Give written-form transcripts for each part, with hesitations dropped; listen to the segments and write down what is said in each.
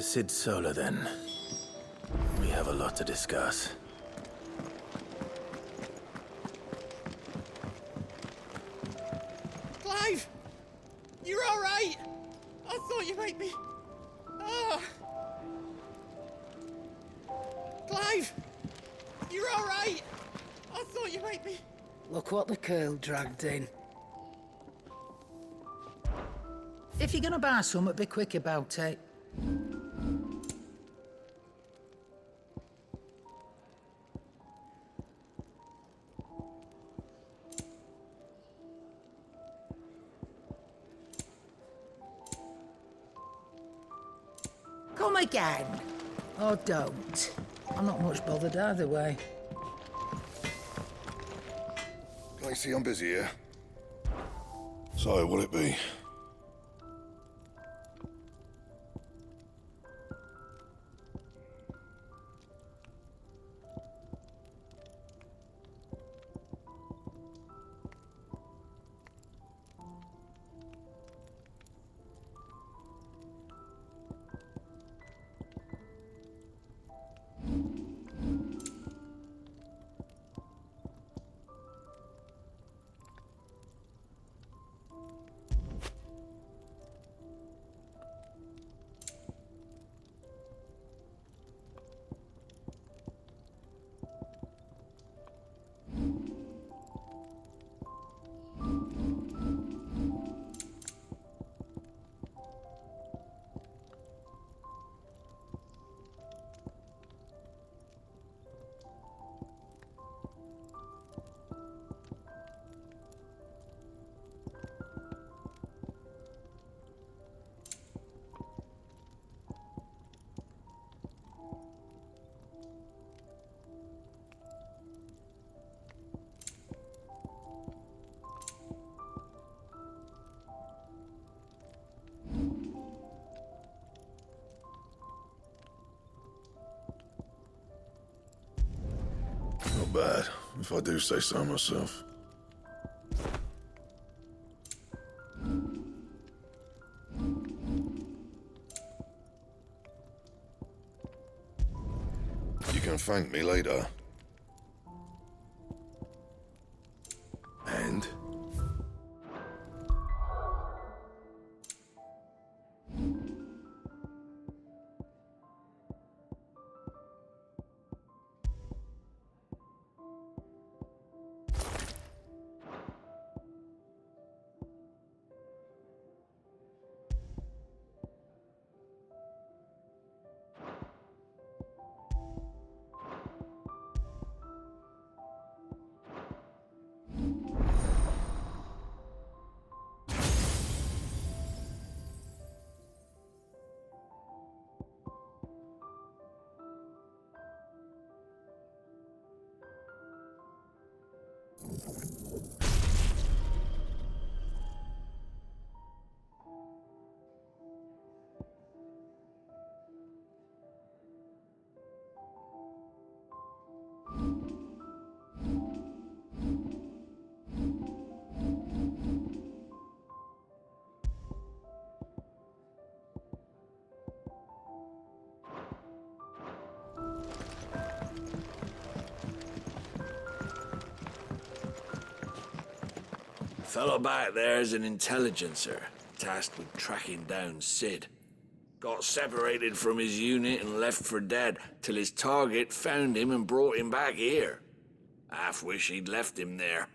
CID Solar, then. We have a lot to discuss. Clive! You're all right! I thought you might be... Ah! Clive! You're all right! I thought you might be... Look what the curl dragged in. If you're gonna buy something, be quick about it. Come again. Or don't. I'm not much bothered either way. Can I see I'm busy here? So, what'll it be? Not bad, if I do say so myself. You can thank me later. And? Fellow back there's an intelligencer, tasked with tracking down CID. Got separated from his unit and left for dead, till his target found him and brought him back here. Half wish he'd left him there.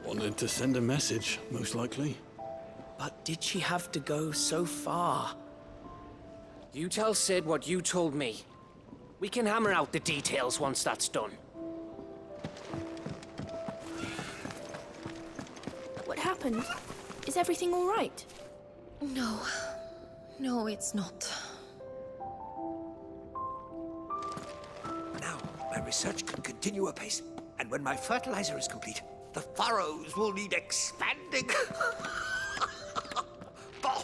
Wanted to send a message, most likely. But did she have to go so far? You tell Sid what you told me. We can hammer out the details once that's done. What happened? Is everything all right? No. No, it's not. Now, my research can continue apace, and when my fertilizer is complete, the furrows will need expanding.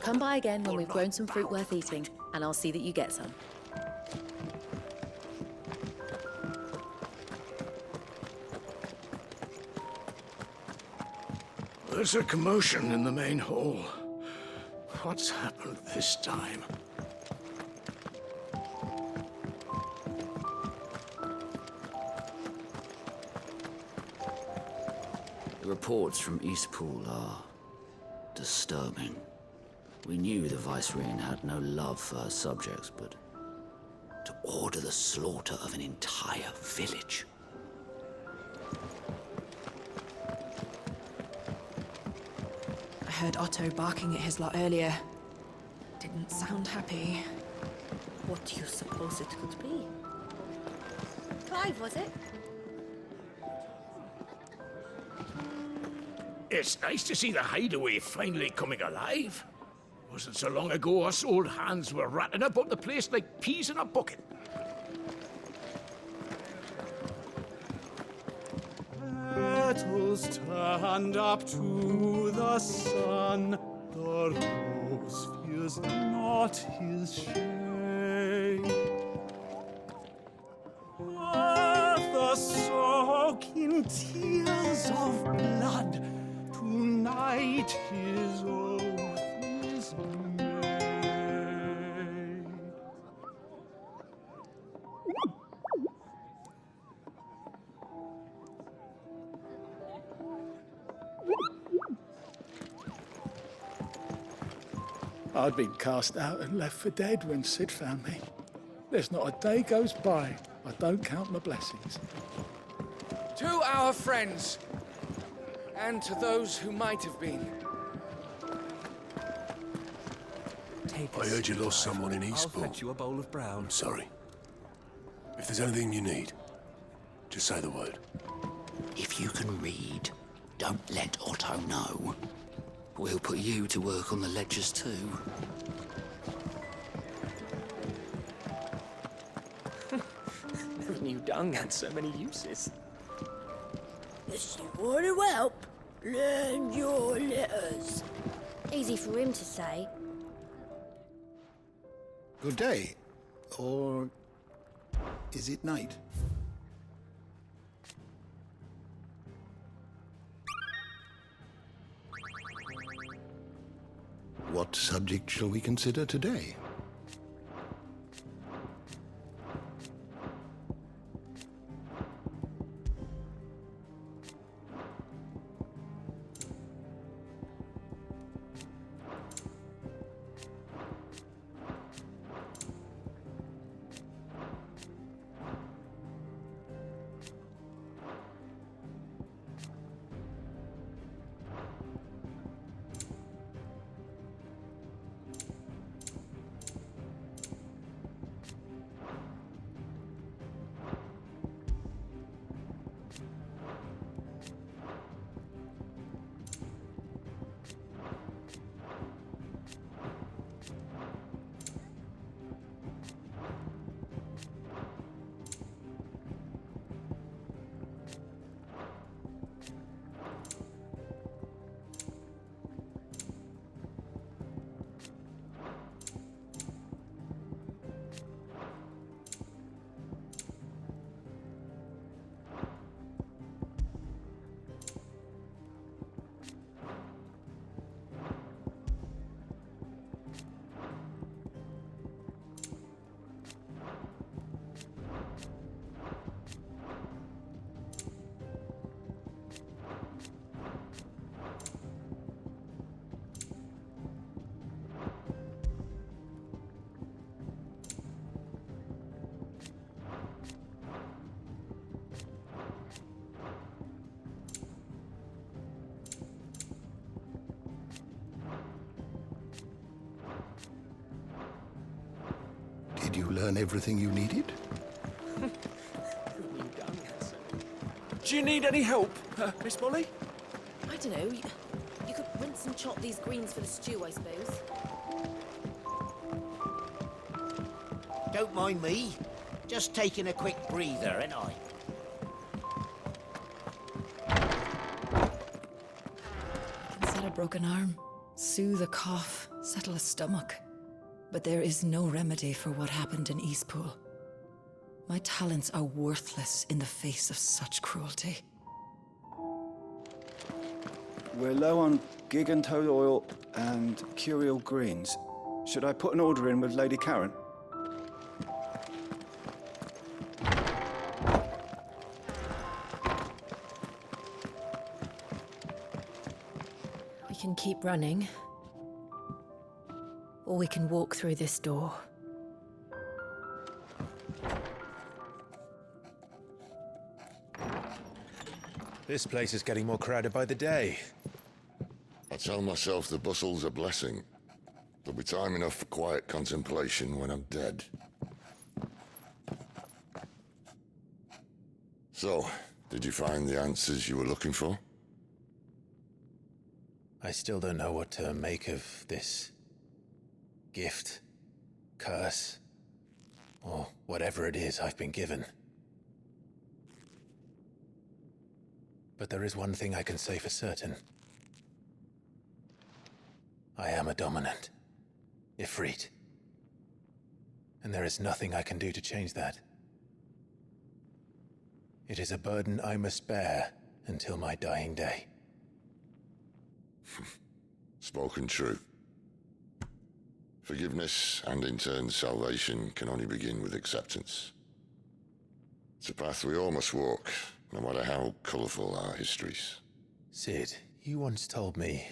Come by again when we've grown some fruit worth eating, and I'll see that you get some. There's a commotion in the main hall. What's happened this time? The reports from Eastpool are disturbing. We knew the Vicereine had no love for her subjects, but to order the slaughter of an entire village. I heard Otto barking at his lot earlier. Didn't sound happy. What do you suppose it could be? Clive, was it? It's nice to see the hideaway finally coming alive. Wasn't so long ago us old hands were ratting about the place like peas in a bucket. Petals stand up to the sun. The rose fears not his shade. Earth soak in tears of blood. Tonight his oath is made. I'd been cast out and left for dead when Sid found me. There's not a day goes by I don't count my blessings. To our friends, and to those who might have been. I heard you lost someone in I'll Eastpool. fetch you a bowl of brown. I'm sorry. If there's anything you need, just say the word. If you can read, don't let Otto know. We'll put you to work on the ledgers too. Never knew dung had so many uses. If you want to help, learn your letters. Easy for him to say. Good day. Or is it night? What subject shall we consider today? Did you learn everything you needed? Do you need any help, Miss Molly? I don't know. You could rinse and chop these greens for the stew, I suppose. Don't mind me. Just taking a quick breather, ain't I? Can set a broken arm, soothe a cough, settle a stomach. But there is no remedy for what happened in Eastpool. My talents are worthless in the face of such cruelty. We're low on gig and toad oil and curial greens. Should I put an order in with Lady Karen? We can keep running. Or we can walk through this door. This place is getting more crowded by the day. I tell myself the bustle's a blessing. There'll be time enough for quiet contemplation when I'm dead. So, did you find the answers you were looking for? I still don't know what to make of this gift, curse, or whatever it is I've been given. But there is one thing I can say for certain. I am a dominant, Ifrit. And there is nothing I can do to change that. It is a burden I must bear until my dying day. Spoken true. Forgiveness, and in turn salvation, can only begin with acceptance. It's a path we all must walk, no matter how colourful our histories. Cid, you once told me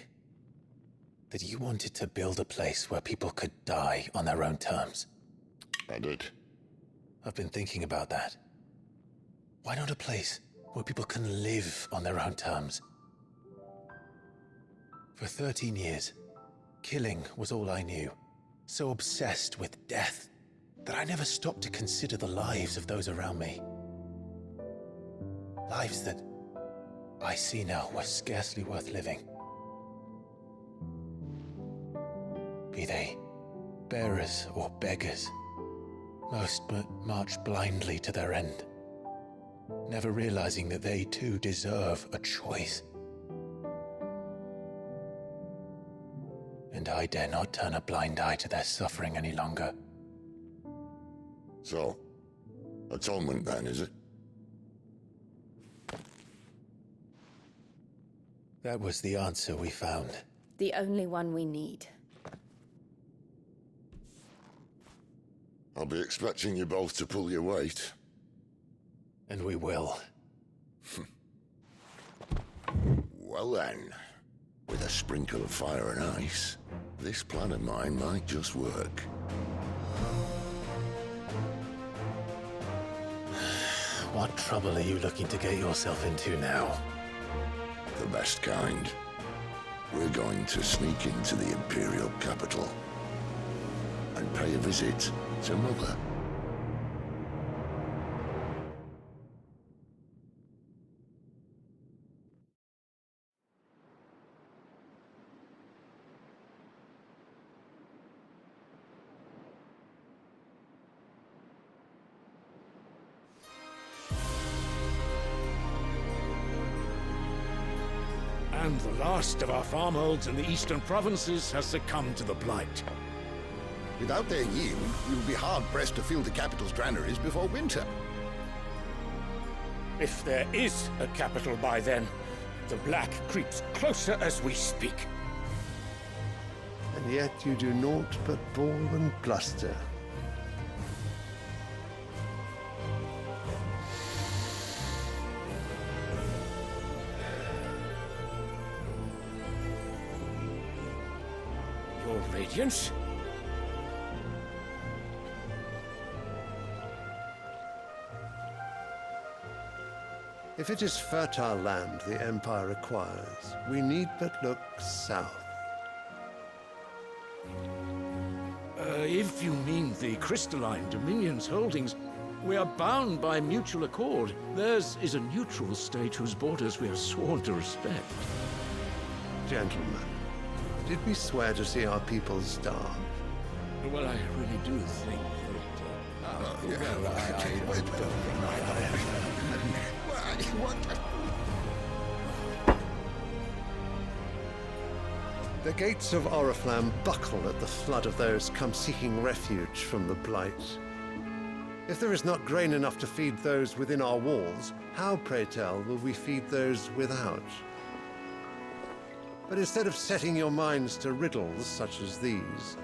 that you wanted to build a place where people could die on their own terms. I did. I've been thinking about that. Why not a place where people can live on their own terms? For 13 years, killing was all I knew. So obsessed with death that I never stopped to consider the lives of those around me. Lives that I see now were scarcely worth living. Be they bearers or beggars, most march blindly to their end, never realizing that they too deserve a choice. And I dare not turn a blind eye to their suffering any longer. So, atonement then, is it? That was the answer we found. The only one we need. I'll be expecting you both to pull your weight. And we will. Well then, with a sprinkle of fire and ice, this plan of mine might just work. What trouble are you looking to get yourself into now? The best kind. We're going to sneak into the Imperial capital and pay a visit to Mother. And the last of our farmholds in the eastern provinces has succumbed to the blight. Without their yield, we will be hard-pressed to fill the capital's granaries before winter. If there is a capital by then, the black creeps closer as we speak. And yet you do naught but bawl and bluster. Your Radiance? If it is fertile land the Empire requires, we need but look south. If you mean the crystalline Dominion's holdings, we are bound by mutual accord. Theirs is a neutral state whose borders we are sworn to respect. Gentlemen, did we swear to see our people starve? Well, I really do think that... The gates of Oriflamme buckle at the flood of those come seeking refuge from the Blight. If there is not grain enough to feed those within our walls, how, pray tell, will we feed those without? But instead of setting your minds to riddles such as these,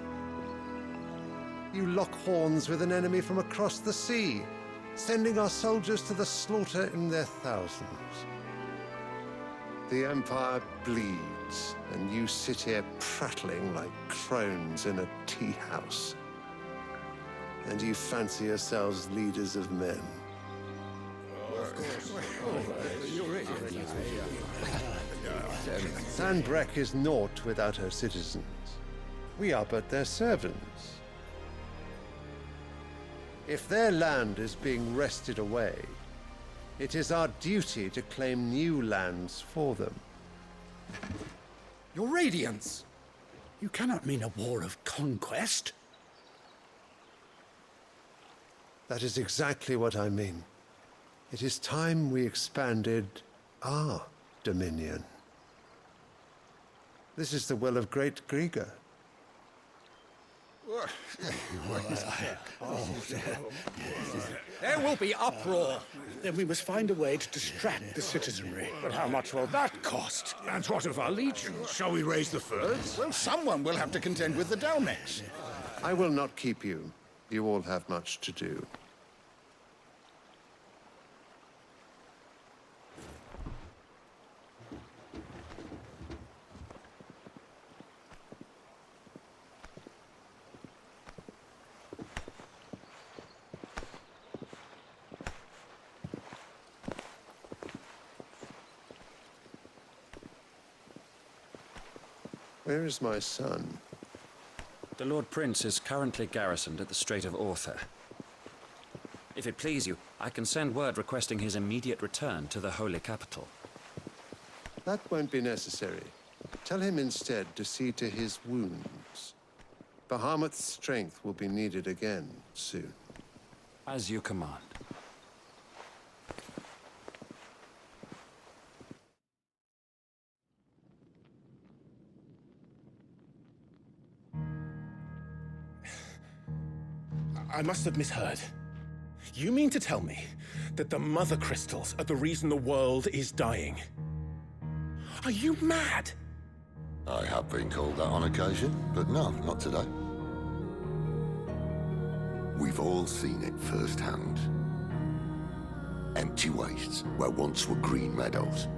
you lock horns with an enemy from across the sea, sending our soldiers to the slaughter in their thousands. The Empire bleeds, and you sit here prattling like crones in a tea house. And you fancy yourselves leaders of men. Sandbreck is naught without her citizens. We are but their servants. If their land is being wrested away, it is our duty to claim new lands for them. Your Radiance! You cannot mean a war of conquest. That is exactly what I mean. It is time we expanded our dominion. This is the will of great Grieger. There will be uproar. Then we must find a way to distract the citizenry. But how much will that cost? And what of our legions? Shall we raise the furs? Well, someone will have to contend with the Dalmex. I will not keep you. You all have much to do. Where is my son? The Lord Prince is currently garrisoned at the Strait of Author. If it please you, I can send word requesting his immediate return to the Holy Capital. That won't be necessary. Tell him instead to see to his wounds. Bahamut's strength will be needed again soon. As you command. I must have misheard. You mean to tell me that the Mother Crystals are the reason the world is dying? Are you mad? I have been called that on occasion, but no, not today. We've all seen it firsthand. Empty wastes where once were green meadows.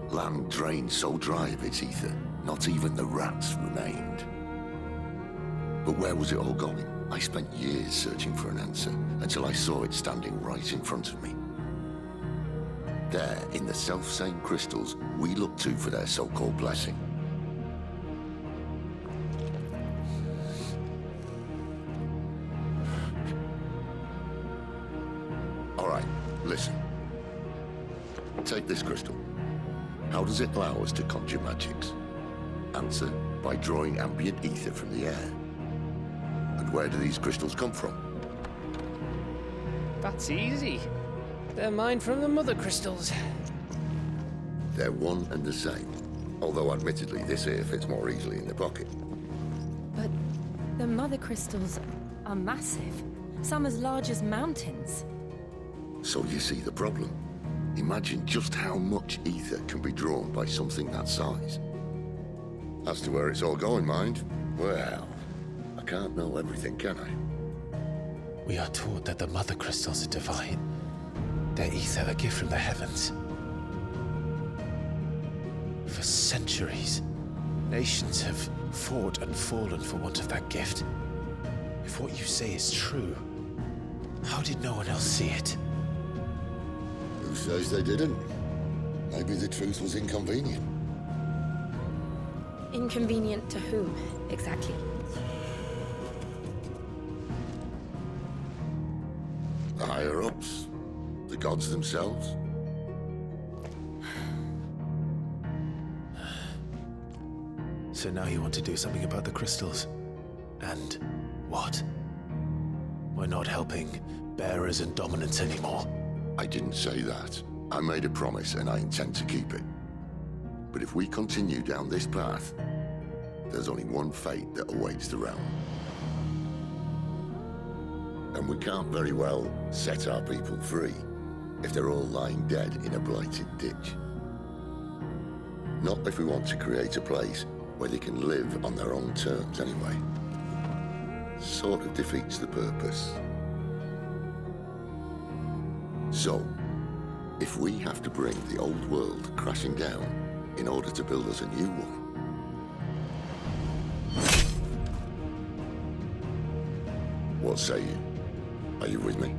Land drained so dry of its ether, not even the rats remained. But where was it all going? I spent years searching for an answer, until I saw it standing right in front of me. There, in the self-same crystals we look to for their so-called blessing. All right, listen. Take this crystal. How does it allow us to conjure magics? Answer, by drawing ambient ether from the air. And where do these crystals come from? That's easy. They're mined from the Mother Crystals. They're one and the same. Although admittedly this here fits more easily in the pocket. But the Mother Crystals are massive. Some as large as mountains. So you see the problem. Imagine just how much ether can be drawn by something that size. As to where it's all going, mind, well, I can't know everything, can I? We are taught that the Mother Crystals are divine. Their ether a gift from the heavens. For centuries, nations have fought and fallen for want of that gift. If what you say is true, how did no one else see it? Who says they didn't? Maybe the truth was inconvenient. Inconvenient to whom, exactly? The higher-ups, the gods themselves. So now you want to do something about the crystals? And what? We're not helping bearers and dominants anymore. I didn't say that. I made a promise and I intend to keep it. But if we continue down this path, there's only one fate that awaits the realm. And we can't very well set our people free if they're all lying dead in a blighted ditch. Not if we want to create a place where they can live on their own terms anyway. Sort of defeats the purpose. So, if we have to bring the old world crashing down in order to build us a new one, what say you? Are you with me?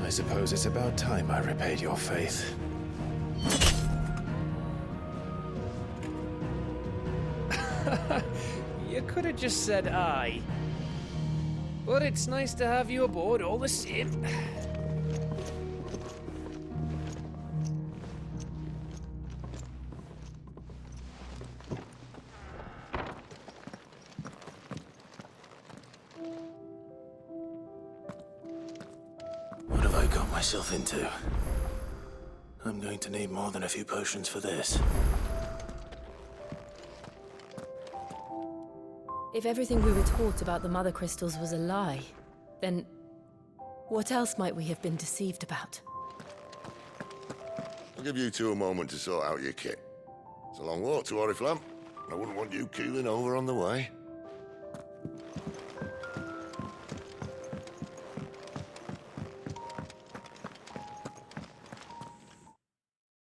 I suppose it's about time I repaid your faith. You could have just said aye. But it's nice to have you aboard all the same. What have I got myself into? I'm going to need more than a few potions for this. If everything we were taught about the Mother Crystals was a lie, then what else might we have been deceived about? I'll give you two a moment to sort out your kit. It's a long walk to Oriflamme. I wouldn't want you keeling over on the way.